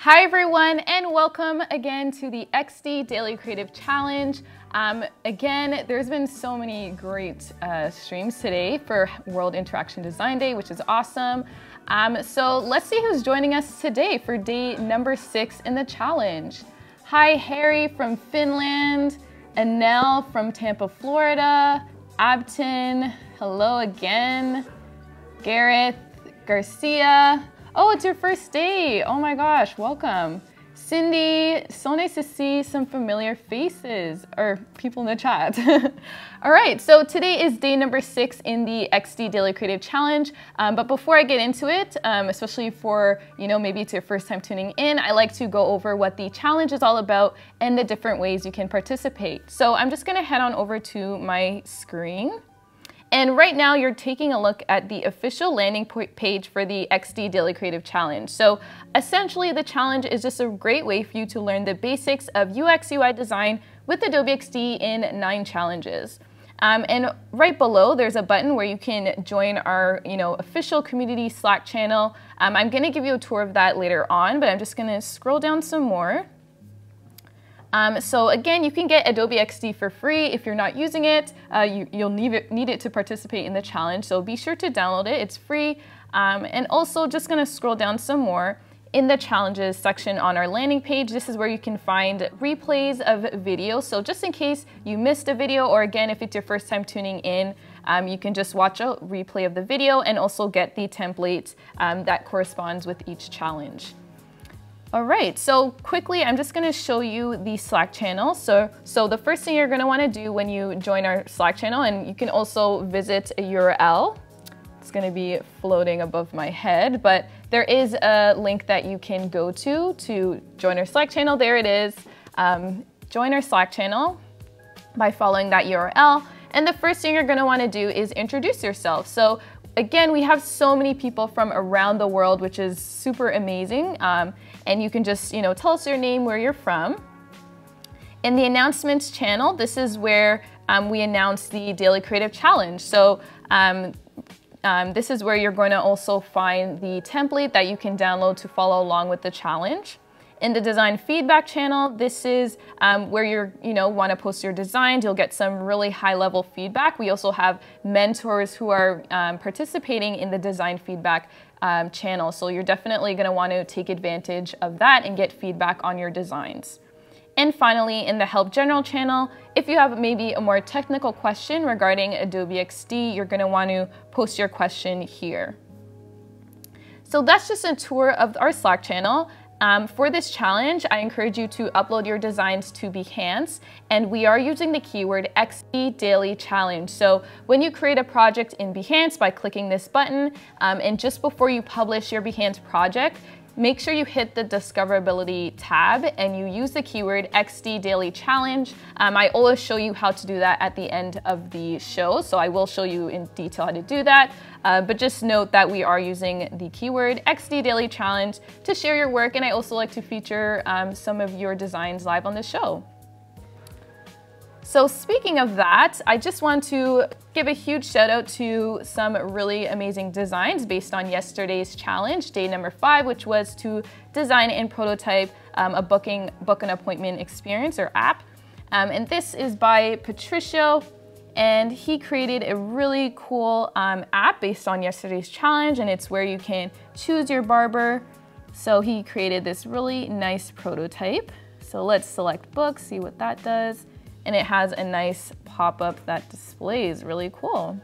Hi everyone, and welcome again to the XD Daily Creative Challenge. Again, there's been so many great streams today for World Interaction Design Day, which is awesome. So let's see who's joining us today for day number 6 in the challenge. Hi Harry from Finland, Anel from Tampa, Florida, Abton, hello again, Gareth, Garcia. Oh, it's your first day. Oh my gosh, welcome. Cindy, so nice to see some familiar faces or people in the chat. All right, so today is day number 6 in the XD Daily Creative Challenge. But before I get into it, especially for, maybe it's your first time tuning in, I like to go over what the challenge is all about and the different ways you can participate. So I'm just gonna head on over to my screen. And right now you're taking a look at the official landing page for the XD Daily Creative Challenge. So essentially the challenge is just a great way for you to learn the basics of UX UI design with Adobe XD in 9 challenges. And right below there's a button where you can join our official community Slack channel. I'm gonna give you a tour of that later on, but I'm just gonna scroll down some more. So again, you can get Adobe XD for free. If you're not using it, you'll need it to participate in the challenge. So be sure to download it, it's free. And also just gonna scroll down some more. In the challenges section on our landing page, this is where you can find replays of videos. So just in case you missed a video, or again, if it's your first time tuning in, you can just watch a replay of the video and also get the template that corresponds with each challenge. All right, so quickly, I'm just gonna show you the Slack channel. So the first thing you're gonna wanna do when you join our Slack channel, and you can also visit a URL. It's gonna be floating above my head, but there is a link that you can go to join our Slack channel. There it is. Join our Slack channel by following that URL. And the first thing you're gonna wanna do is introduce yourself. So again, we have so many people from around the world, which is super amazing. And you can just, tell us your name, where you're from. In the announcements channel, this is where we announce the Daily Creative Challenge. So this is where you're going to also find the template that you can download to follow along with the challenge. In the design feedback channel, this is where you're, want to post your designs. You'll get some really high-level feedback. We also have mentors who are participating in the design feedback channel. So you're definitely going to want to take advantage of that and get feedback on your designs. And finally, in the Help General channel, if you have maybe a more technical question regarding Adobe XD, you're going to want to post your question here. So that's just a tour of our Slack channel. For this challenge, I encourage you to upload your designs to Behance, and we are using the keyword XD Daily Challenge. So when you create a project in Behance by clicking this button, and just before you publish your Behance project, make sure you hit the Discoverability tab and you use the keyword XD Daily Challenge. I always show you how to do that at the end of the show, so I will show you in detail how to do that. But just note that we are using the keyword XD Daily Challenge to share your work, and I also like to feature some of your designs live on the show. So speaking of that, I just want to give a huge shout out to some really amazing designs based on yesterday's challenge, day number 5, which was to design and prototype a book an appointment experience or app. And this is by Patricio, and he created a really cool app based on yesterday's challenge, and it's where you can choose your barber. So he created this really nice prototype. So let's select book, see what that does. And it has a nice pop-up that displays, really cool.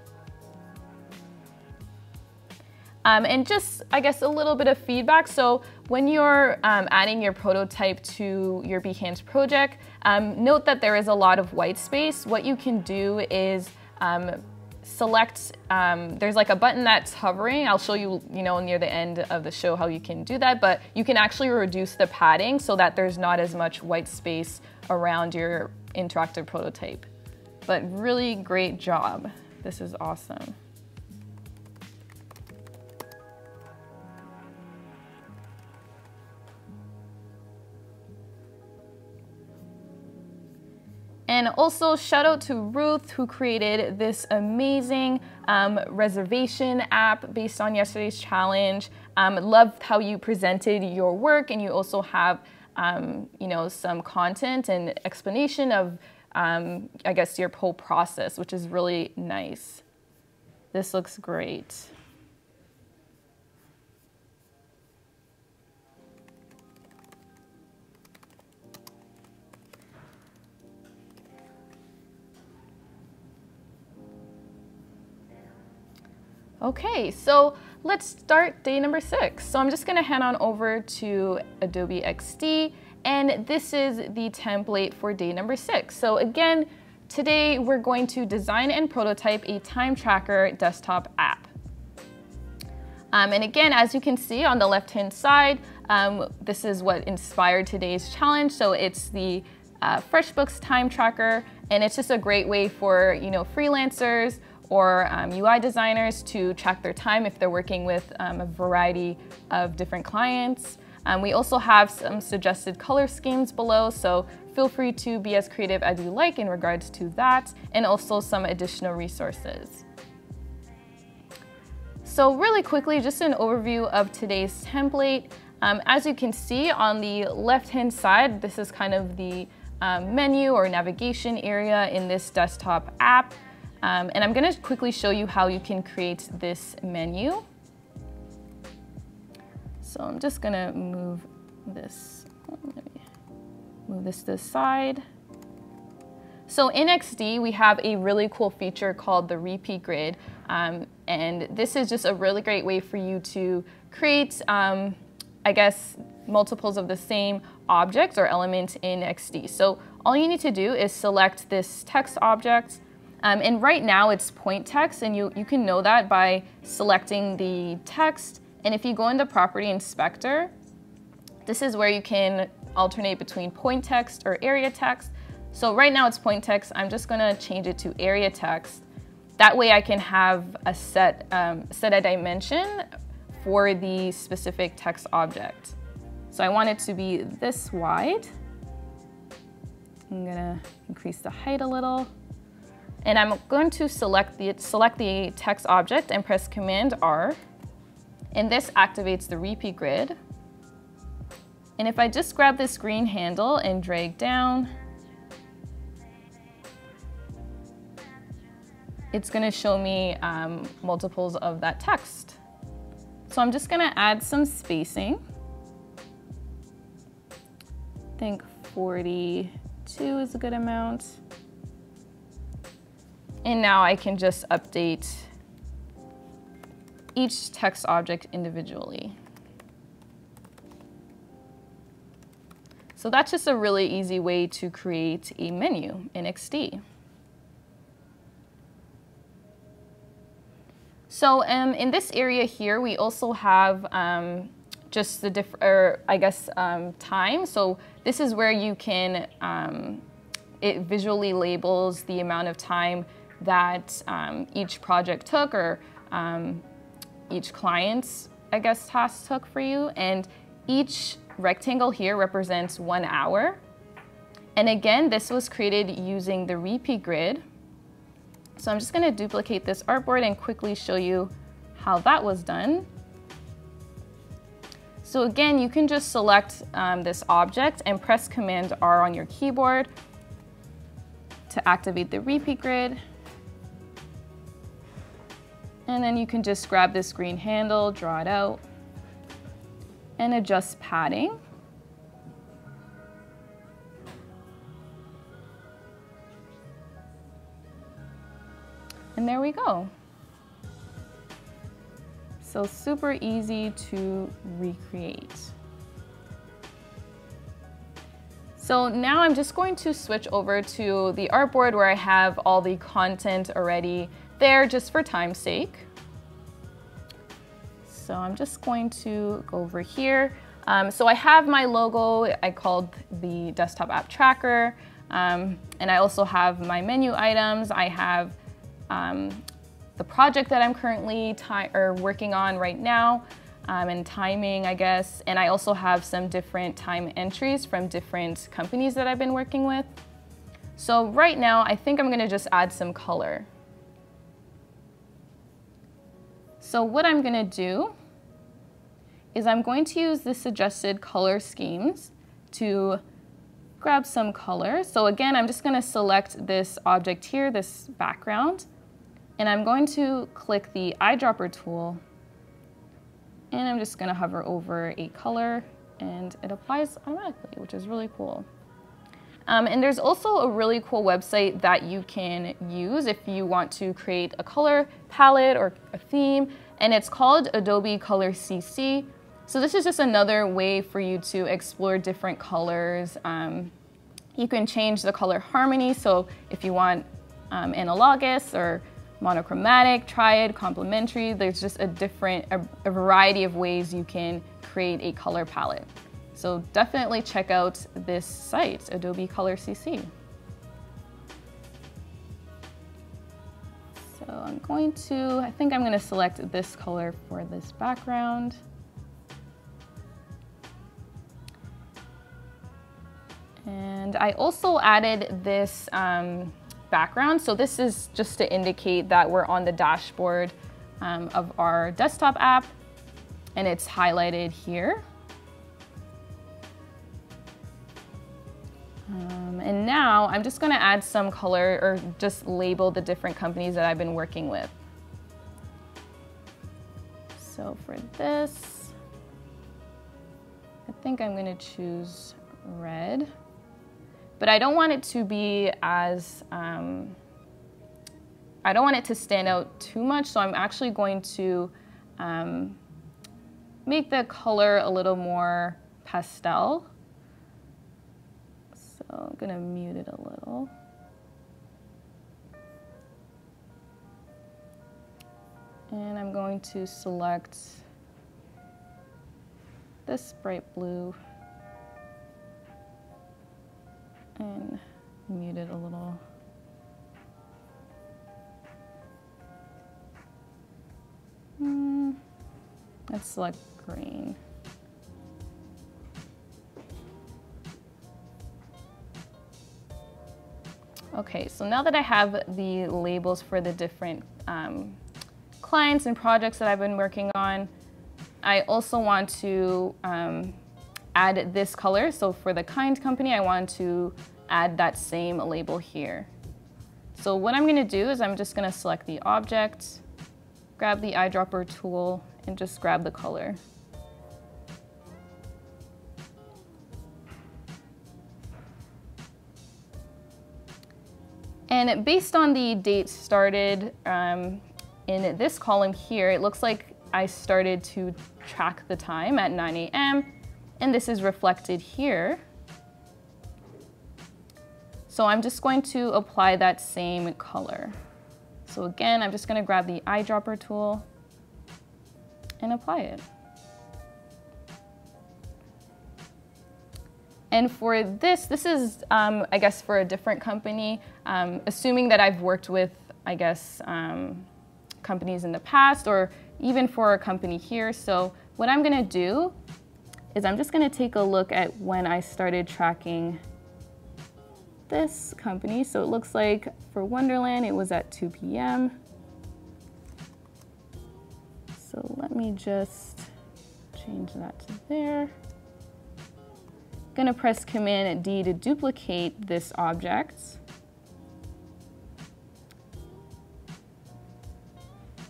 And just, I guess, a little bit of feedback. So when you're adding your prototype to your Behance project, note that there is a lot of white space. What you can do is select, there's like a button that's hovering. I'll show you, near the end of the show how you can do that, but you can actually reduce the padding so that there's not as much white space around your interactive prototype. But really great job. This is awesome. And And also shout out to Ruth, who created this amazing reservation app based on yesterday's challenge. Loved how you presented your work, and you also have you know, some content and explanation of I guess your whole process, which is really nice. This looks great. Okay, so let's start day number 6. So I'm just gonna head on over to Adobe XD, and this is the template for day number 6. So again, today we're going to design and prototype a time tracker desktop app. And again, as you can see on the left-hand side, this is what inspired today's challenge. So it's the FreshBooks time tracker, and it's just a great way for, you know, freelancers or UI designers to track their time if they're working with a variety of different clients. We also have some suggested color schemes below, so feel free to be as creative as you like in regards to that, and also some additional resources. So really quickly, just an overview of today's template. As you can see on the left-hand side, this is kind of the menu or navigation area in this desktop app. And I'm going to quickly show you how you can create this menu. So I'm just going to move this to the side. So in XD, we have a really cool feature called the repeat grid. And this is just a really great way for you to create, I guess, multiples of the same object or element in XD. So all you need to do is select this text object. And right now it's point text, and you can know that by selecting the text. And if you go into Property Inspector, this is where you can alternate between point text or area text. So right now it's point text. I'm just gonna change it to area text. That way I can have a set a dimension for the specific text object. So I want it to be this wide. I'm gonna increase the height a little. And I'm going to select the text object and press Command R. And this activates the repeat grid. And if I just grab this green handle and drag down, it's going to show me multiples of that text. So I'm just going to add some spacing. I think 42 is a good amount. And now I can just update each text object individually. So that's just a really easy way to create a menu in XD. So in this area here, we also have just the time. So this is where you can, it visually labels the amount of time that each project took, or each client's, I guess, task took for you. And each rectangle here represents 1 hour. And again, this was created using the repeat grid. So I'm just going to duplicate this artboard and quickly show you how that was done. So again, you can just select this object and press Command R on your keyboard to activate the repeat grid. And then you can just grab this green handle, draw it out, and adjust padding. And there we go. So super easy to recreate. So now I'm just going to switch over to the artboard where I have all the content already there, just for time's sake. So I'm just going to go over here. So I have my logo, I called the desktop app tracker, and I also have my menu items. I have the project that I'm currently working on right now, and timing, I guess. And I also have some different time entries from different companies that I've been working with. So right now, I think I'm gonna just add some color. So what I'm gonna do is I'm going to use the suggested color schemes to grab some color. So again, I'm just gonna select this object here, this background, and I'm going to click the eyedropper tool, and I'm just gonna hover over a color, and it applies automatically, which is really cool. And there's also a really cool website that you can use if you want to create a color palette or a theme, and it's called Adobe Color CC. So this is just another way for you to explore different colors. You can change the color harmony, so if you want analogous or monochromatic, triad, complementary, there's just a variety of ways you can create a color palette. So definitely check out this site, Adobe Color CC. So I think I'm going to select this color for this background. And I also added this background. So this is just to indicate that we're on the dashboard of our desktop app, and it's highlighted here. And now I'm just going to add some color, or just label the different companies that I've been working with. So for this, I think I'm going to choose red. But I don't want it to be as, I don't want it to stand out too much, so I'm actually going to make the color a little more pastel. So I'm gonna mute it a little. And I'm going to select this bright blue and mute it a little. Let's select green. Okay, so now that I have the labels for the different clients and projects that I've been working on, I also want to add this color. So for the kind company, I want to add that same label here. So what I'm gonna do is I'm just gonna select the object, grab the eyedropper tool, and just grab the color. And based on the date started in this column here, it looks like I started to track the time at 9 a.m. and this is reflected here. So I'm just going to apply that same color. So again, I'm just going to grab the eyedropper tool and apply it. And for this is, I guess, for a different company, assuming that I've worked with, I guess, companies in the past, or even for a company here. So what I'm gonna do is I'm just gonna take a look at when I started tracking this company. So it looks like for Wonderland, it was at 2 p.m. So let me just change that to there. Gonna press Command D to duplicate this object.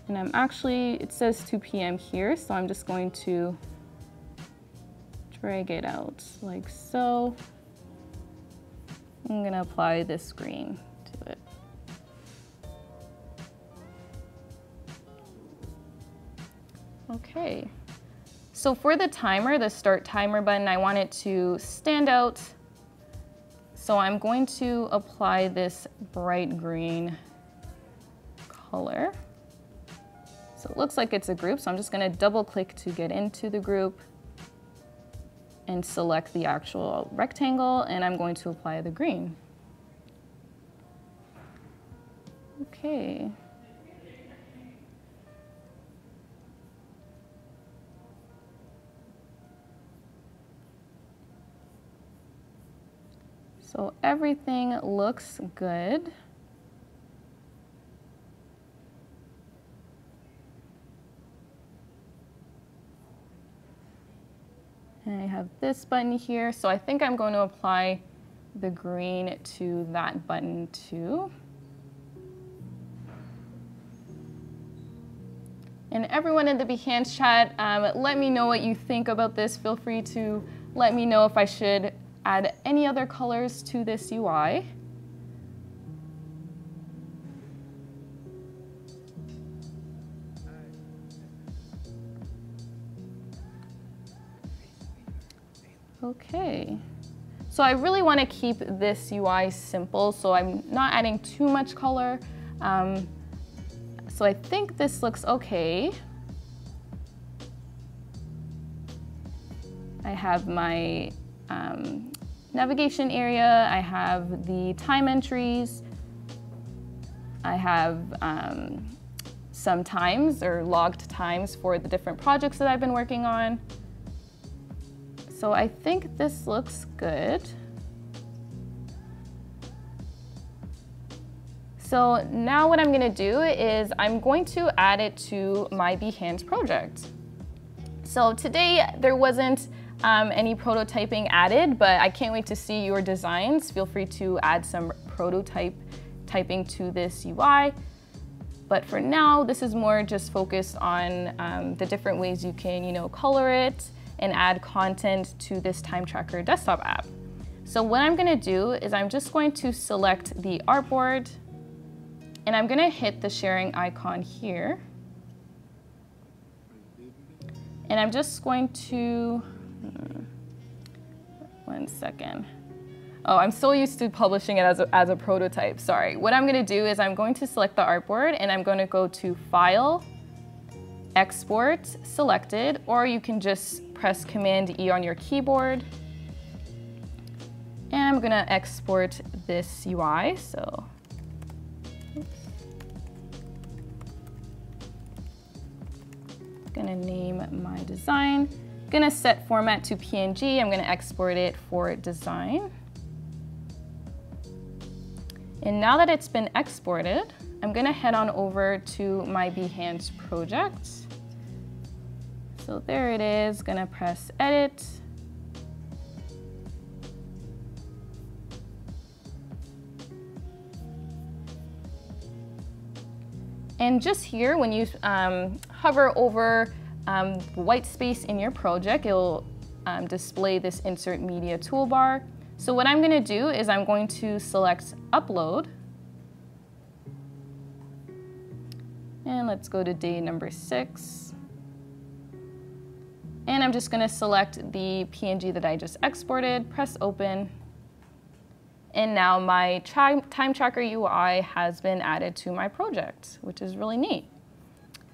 And I'm actually, it says 2 p.m. here, so I'm just going to drag it out like so. I'm gonna apply this green to it. Okay. So for the timer, the start timer button, I want it to stand out. So I'm going to apply this bright green color. So it looks like it's a group, so I'm just gonna double click to get into the group and select the actual rectangle, and I'm going to apply the green. Okay. So everything looks good. And I have this button here, so I think I'm going to apply the green to that button too. And everyone in the Behance chat, let me know what you think about this. Feel free to let me know if I should add any other colors to this UI. Okay, so I really want to keep this UI simple, so I'm not adding too much color. So I think this looks okay. I have my navigation area, I have the time entries, I have some times or logged times for the different projects that I've been working on. So I think this looks good. So now what I'm gonna do is I'm going to add it to my Behance project. So today there wasn't any prototyping added, but I can't wait to see your designs. Feel free to add some typing to this UI. But for now, this is more just focused on the different ways you can, color it and add content to this time tracker desktop app. So what I'm gonna do is I'm just going to select the artboard and I'm gonna hit the sharing icon here. And I'm just going to, one second. Oh, I'm so used to publishing it as a prototype, sorry. What I'm gonna do is I'm going to select the artboard and I'm gonna go to File, Export, Selected, or you can just press Command E on your keyboard. And I'm gonna export this UI, so. Oops. Gonna name my design. Gonna set format to PNG. I'm gonna export it for design. And now that it's been exported, I'm gonna head on over to my Behance project. So there it is, gonna press edit. And just here, when you hover over the white space in your project, it'll display this Insert Media toolbar. So what I'm gonna do is I'm going to select Upload. And let's go to day number 6. And I'm just gonna select the PNG that I just exported, press open. And now my time tracker UI has been added to my project, which is really neat.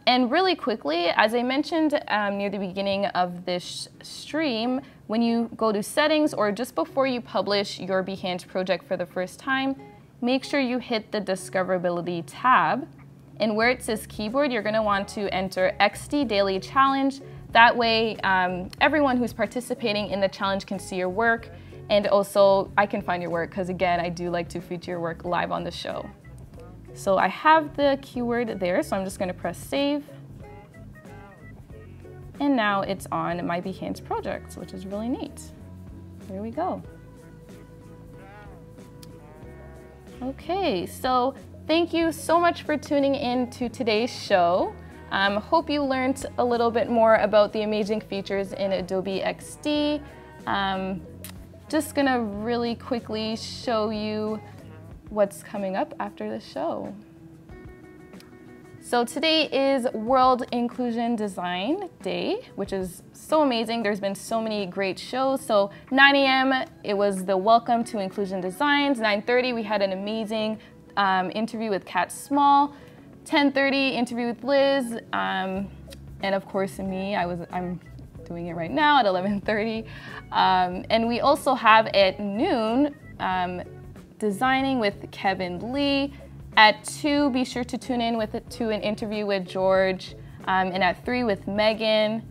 And really quickly, as I mentioned near the beginning of this stream, when you go to settings or just before you publish your Behance project for the first time, make sure you hit the Discoverability tab. And where it says keyboard, you're gonna want to enter XD Daily Challenge. That way, everyone who's participating in the challenge can see your work, and also I can find your work, because again, I do like to feature your work live on the show. So I have the keyword there, so I'm just gonna press save. And now it's on my Behance project, which is really neat. There we go. Okay, so thank you so much for tuning in to today's show. Hope you learned a little bit more about the amazing features in Adobe XD. Just gonna really quickly show you what's coming up after the show. So today is World Inclusion Design Day, which is so amazing. There's been so many great shows. So 9 a.m. it was the Welcome to Inclusion Designs. 9:30 we had an amazing interview with Kat Small. 10:30 interview with Liz, and of course me. I'm doing it right now at 11:30. And we also have at noon Designing with Kevin Lee. At 2, be sure to tune in to an interview with George, and at 3 with Megan.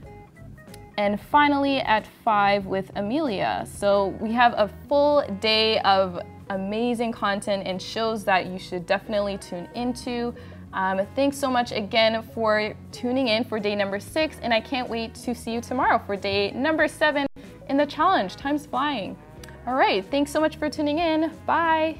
and finally at 5 with Amelia. So we have a full day of amazing content and shows that you should definitely tune into. Thanks so much again for tuning in for day number 6, and I can't wait to see you tomorrow for day number 7 in the challenge. Time's flying. All right, thanks so much for tuning in. Bye.